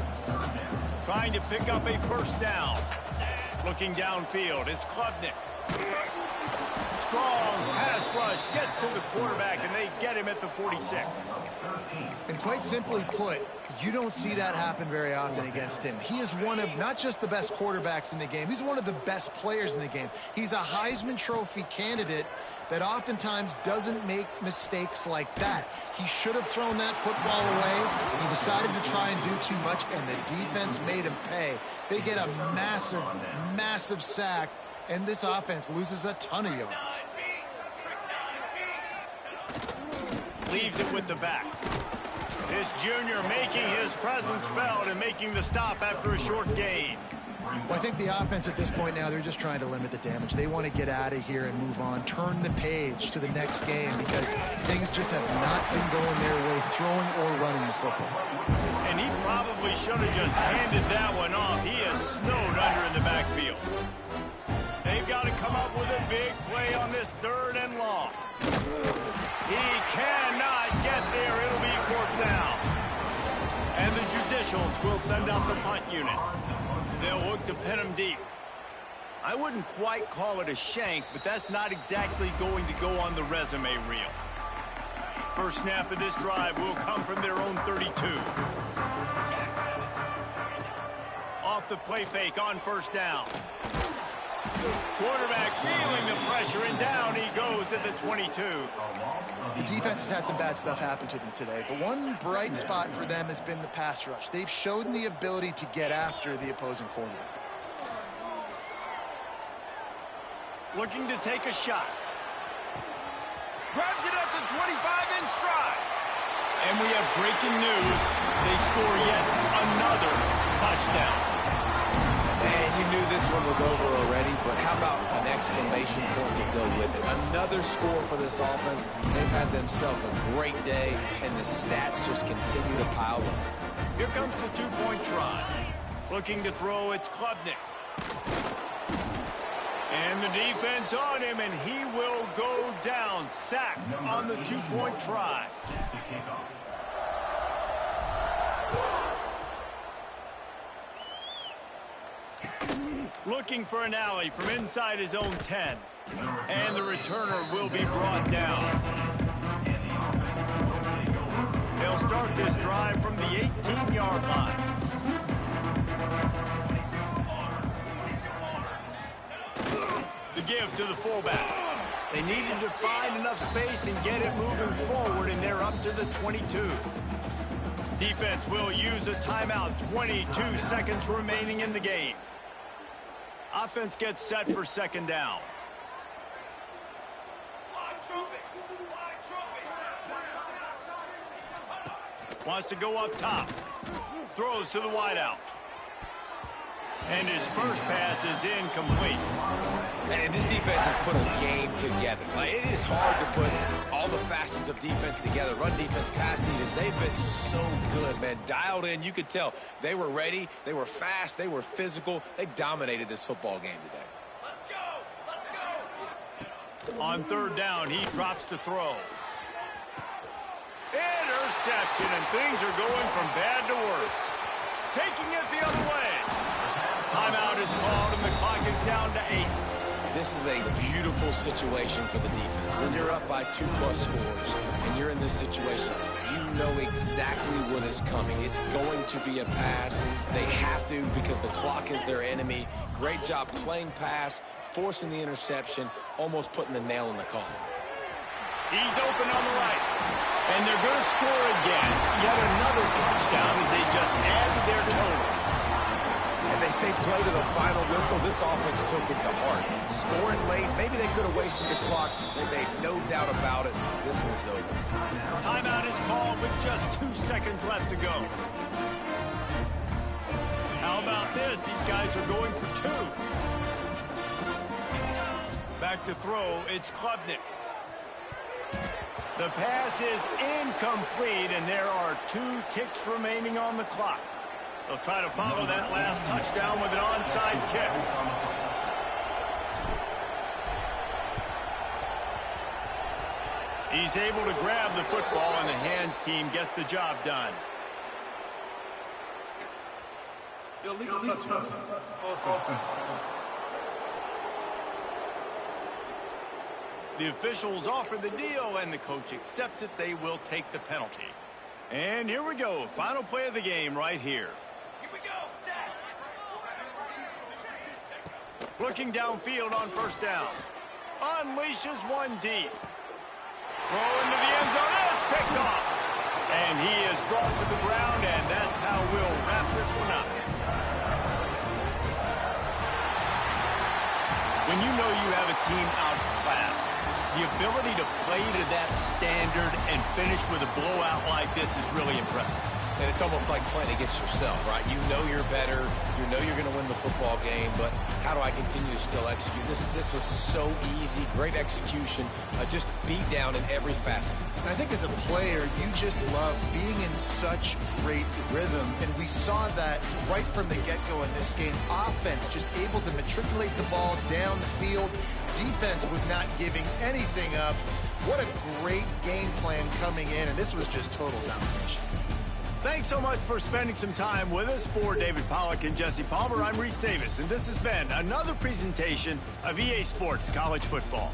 Trying to pick up a first down. Looking downfield, it's Klubnik. Strong pass rush gets to the quarterback, and they get him at the 46. And quite simply put, you don't see that happen very often against him. He is one of not just the best quarterbacks in the game, he's one of the best players in the game. He's a Heisman Trophy candidate that oftentimes doesn't make mistakes like that. He should have thrown that football away. He decided to try and do too much, and the defense made him pay. They get a massive, massive sack, and this offense loses a ton of yards. Leaves it with the back. This junior making his presence felt and making the stop after a short gain. Well, I think the offense at this point now, they're just trying to limit the damage. They want to get out of here and move on, turn the page to the next game because things just have not been going their way, throwing or running the football. And he probably should have just handed that one off. He is snowed under in the backfield. They've got to come up with a big play on this third and long. He cannot get there. It'll be fourth down. And the Judicials will send out the punt unit. They'll look to pin him deep. I wouldn't quite call it a shank, but that's not exactly going to go on the resume reel. First snap of this drive will come from their own 32. Off the play fake on first down. Quarterback feeling the pressure, and down he goes at the 22. The defense has had some bad stuff happen to them today, but one bright spot for them has been the pass rush. They've shown the ability to get after the opposing quarterback. Looking to take a shot. Grabs it at the 25 in stride. And we have breaking news. They score yet another touchdown. Man, you knew this one was over already, but how about an exclamation point to go with it? Another score for this offense. They've had themselves a great day, and the stats just continue to pile up. Here comes the two-point try. Looking to throw, it's Klubnik. And the defense on him, and he will go down. Sack on the two-point try. Looking for an alley from inside his own 10. And the returner will be brought down. They'll start this drive from the 18-yard line. The give to the fullback. They needed to find enough space and get it moving forward, and they're up to the 22. Defense will use a timeout. 22 seconds remaining in the game. Offense gets set for second down. Wants to go up top. Throws to the wideout. And his first pass is incomplete. And this defense has put a game together. It is hard to put all the facets of defense together. Run defense, pass defense. They've been so good, man. Dialed in. You could tell they were ready. They were fast. They were physical. They dominated this football game today. Let's go! Let's go! On third down, he drops to throw. Interception, and things are going from bad to worse. Taking it the other way. Timeout is called, and the clock is down to 8. This is a beautiful situation for the defense. When you're up by 2+ scores and you're in this situation, you know exactly what is coming. It's going to be a pass. They have to because the clock is their enemy. Great job playing pass, forcing the interception, almost putting the nail in the coffin. He's open on the right. And they're going to score again. Yet another touchdown as they just added their total. And they say play to the final whistle. This offense took it to heart. Scoring late, maybe they could have wasted the clock. They made no doubt about it. This one's over. Timeout is called with just 2 seconds left to go. How about this? These guys are going for 2. Back to throw, it's Klubnik. The pass is incomplete, and there are 2 ticks remaining on the clock. They'll try to follow that last touchdown with an onside kick. He's able to grab the football, and the hands team gets the job done. Illegal touchdown. Offense. The officials offer the deal, and the coach accepts it. They will take the penalty. And here we go. Final play of the game right here. Here we go. Set. Looking downfield on first down. Unleashes one deep. Throw into the end zone. It's picked off. And he is brought to the ground, and that's how we'll wrap this one up. When you know you have a team outclassed, the ability to play to that standard and finish with a blowout like this is really impressive. And it's almost like playing against yourself, right? You know you're better. You know you're going to win the football game, but how do I continue to still execute? This was so easy. Great execution. Just beat down in every facet. And I think as a player, you just love being in such great rhythm. And we saw that right from the get-go in this game. Offense just able to matriculate the ball down the field. Defense was not giving anything up. What a great game plan coming in, and this was just total domination. Thanks so much for spending some time with us. For David Pollack and Jesse Palmer, I'm Reese Davis, and this has been another presentation of EA Sports College Football.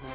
Some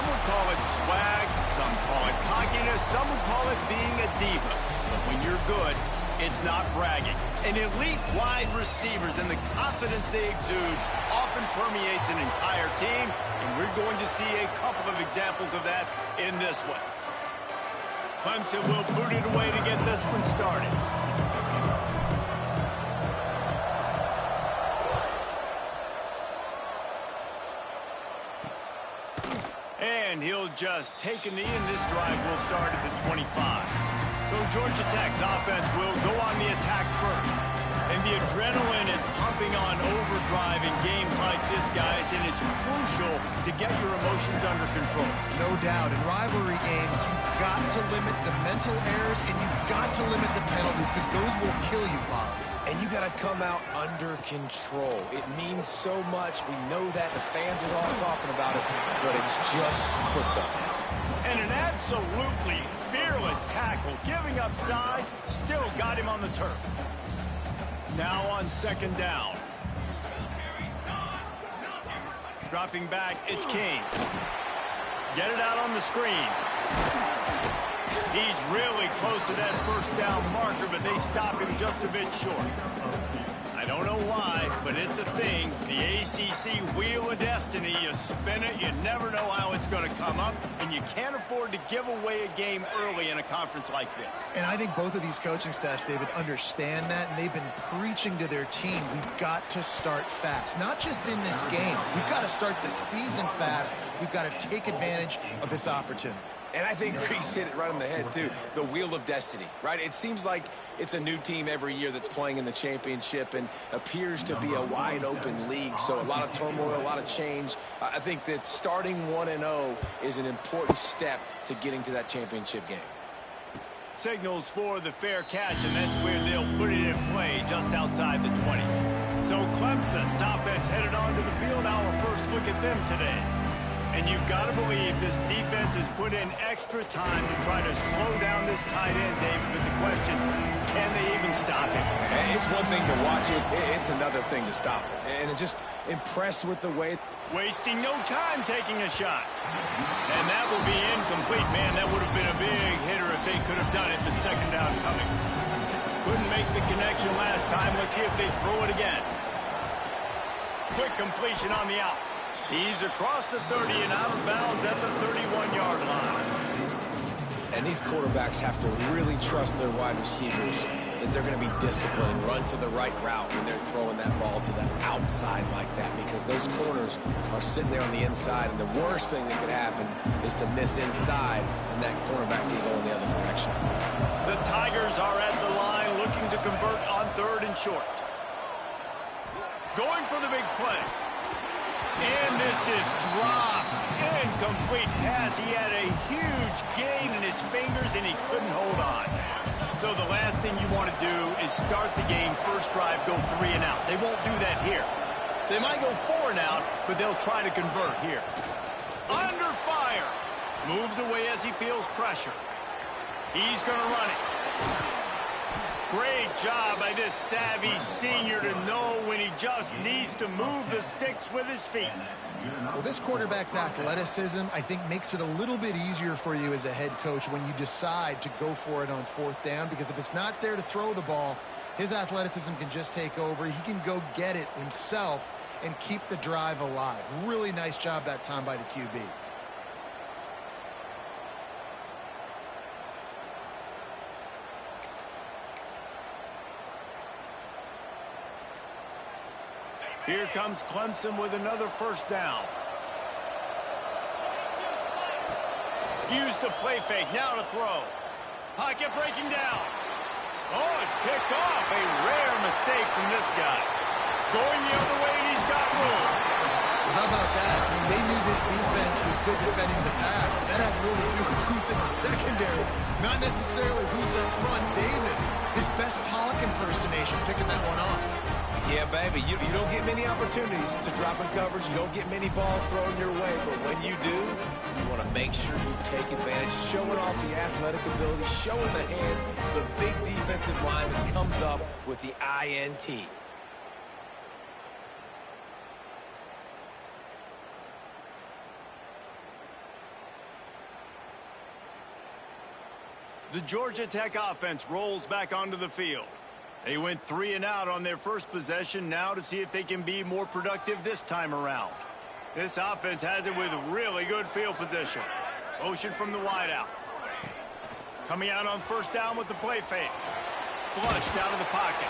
would call it swag, some call it cockiness, some would call it being a diva. But when you're good, it's not bragging. And elite wide receivers and the confidence they exude often permeates an entire team, and we're going to see a couple of examples of that in this one. Clemson will boot it away to get this one started. And he'll just take a knee, and this drive will start at the 25. So Georgia Tech's offense will go on the attack first. And the adrenaline is pumping on overdrive in games like this, guys, and it's crucial to get your emotions under control. No doubt. In rivalry games, you've got to limit the mental errors, and you've got to limit the penalties, because those will kill you, Bob. And you got to come out under control. It means so much. We know that. The fans are all talking about it, but it's just football. And an absolutely fearless tackle, giving up size, still got him on the turf. Now on second down. Dropping back, it's King. Get it out on the screen. He's really close to that first down marker, but they stop him just a bit short. I don't know why, but it's a thing. The ACC Wheel of Destiny, you spin it, you never know how it's going to come up, and you can't afford to give away a game early in a conference like this. And I think both of these coaching staffs, David, understand that, and they've been preaching to their team, we've got to start fast. Not just in this game. We've got to start the season fast. We've got to take advantage of this opportunity. And I think Reese hit it right on the head, too. The Wheel of Destiny, right? It seems like it's a new team every year that's playing in the championship and appears to be a wide-open league. So a lot of turmoil, a lot of change. I think that starting 1-0 is an important step to getting to that championship game. Signals for the fair catch, and that's where they'll put it in play just outside the 20. So Clemson's offense headed onto the field. Our first look at them today. And you've got to believe this defense has put in extra time to try to slow down this tight end, David. But the question, can they even stop him? It's one thing to watch it. It's another thing to stop it. And just impressed with the way. Wasting no time taking a shot. And that will be incomplete. Man, that would have been a big hitter if they could have done it, but second down coming. Couldn't make the connection last time. Let's see if they throw it again. Quick completion on the out. He's across the 30 and out of bounds at the 31-yard line. And these quarterbacks have to really trust their wide receivers that they're going to be disciplined, run to the right route when they're throwing that ball to the outside like that, because those corners are sitting there on the inside, and the worst thing that could happen is to miss inside, and that cornerback can go in the other direction. The Tigers are at the line looking to convert on third and short. Going for the big play. And this is dropped. Incomplete pass. He had a huge gain in his fingers, and he couldn't hold on. So the last thing you want to do is start the game, first drive, go 3 and out. They won't do that here. They might go 4 and out, but they'll try to convert here. Under fire. Moves away as he feels pressure. He's going to run it. Great job by this savvy senior to know when he just needs to move the sticks with his feet. Well, this quarterback's athleticism, I think, makes it a little bit easier for you as a head coach when you decide to go for it on fourth down, because if it's not there to throw the ball, his athleticism can just take over. He can go get it himself and keep the drive alive. Really nice job that time by the QB. Here comes Clemson with another first down. Use the play fake, now to throw. Pocket breaking down. Oh, it's picked off. A rare mistake from this guy. Going the other way, and he's got room. Well, how about that? I mean, they knew this defense was good defending the pass, but that had more to do with who's in the secondary, not necessarily who's up front. David, his best Pollock impersonation, picking that one off. Yeah, baby, you don't get many opportunities to drop in coverage. You don't get many balls thrown your way, but when you do, you want to make sure you take advantage, showing off the athletic ability, showing the hands. The big defensive lineman comes up with the INT. The Georgia Tech offense rolls back onto the field. They went 3 and out on their first possession, now to see if they can be more productive this time around. This offense has it with really good field position. Motion from the wideout. Coming out on first down with the play fake. Flushed out of the pocket.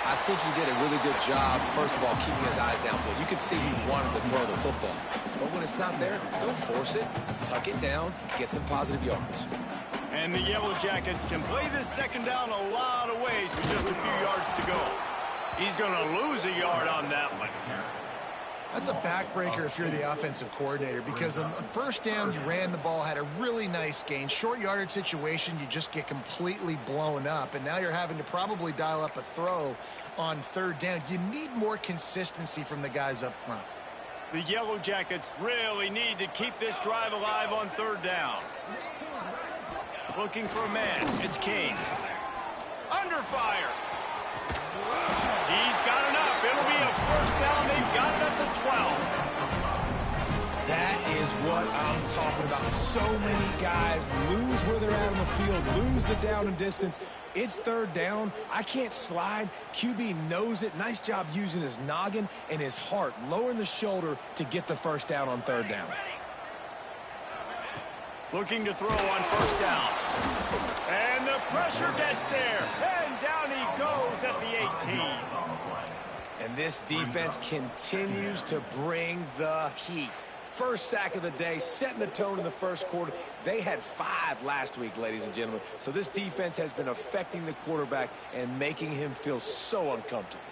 I think he did a really good job, first of all, keeping his eyes downfield. You could see he wanted to throw the football. But when it's not there, don't force it. Tuck it down, get some positive yards. And the Yellow Jackets can play this second down a lot of ways with just a few yards to go. He's going to lose a yard on that one. That's a backbreaker if you're the offensive coordinator, because on first down, you ran the ball, had a really nice gain. Short yardage situation, you just get completely blown up, and now you're having to probably dial up a throw on third down. You need more consistency from the guys up front. The Yellow Jackets really need to keep this drive alive on third down. Looking for a man. It's Kane. Under fire. He's got enough. It'll be a first down. They've got it at the 12. That is what I'm talking about. So many guys lose where they're at on the field, lose the down and distance. It's third down. I can't slide. QB knows it. Nice job using his noggin and his heart, lowering the shoulder to get the first down on third down. Looking to throw on first down. And the pressure gets there. And down he goes at the 18. And this defense continues to bring the heat. First sack of the day, setting the tone in the first quarter. They had 5 last week, ladies and gentlemen. So this defense has been affecting the quarterback and making him feel so uncomfortable.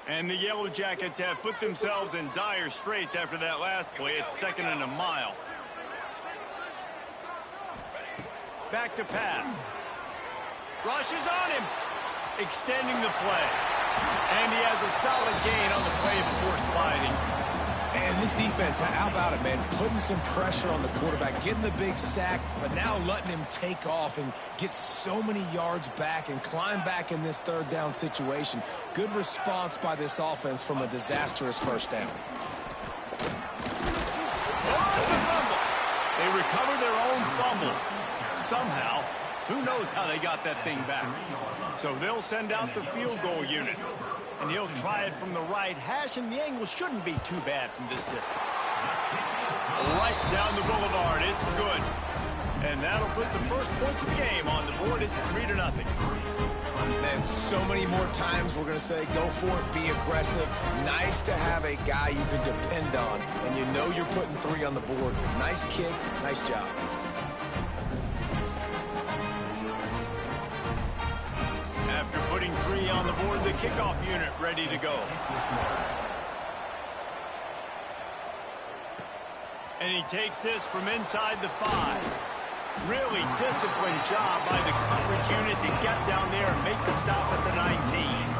And the Yellow Jackets have put themselves in dire straits after that last play. It's 2nd and a mile. Back to pass. Rush is on him. Extending the play. And he has a solid gain on the play before sliding. And this defense, how about it, man? Putting some pressure on the quarterback, getting the big sack, but now letting him take off and get so many yards back and climb back in this third down situation. Good response by this offense from a disastrous first down. Oh, it's a fumble. They recover their own fumble. Somehow, who knows how they got that thing back. So they'll send out the field goal unit. And he'll try it from the right hash, and the angle shouldn't be too bad from this distance. Right down the boulevard, it's good. And that'll put the first points of the game on the board. It's 3-0. And so many more times we're going to say, go for it, be aggressive. Nice to have a guy you can depend on, and you know you're putting 3 on the board. Nice kick, nice job. After putting 3 on the board, the kickoff unit ready to go. And he takes this from inside the 5. Really disciplined job by the coverage unit to get down there and make the stop at the 19.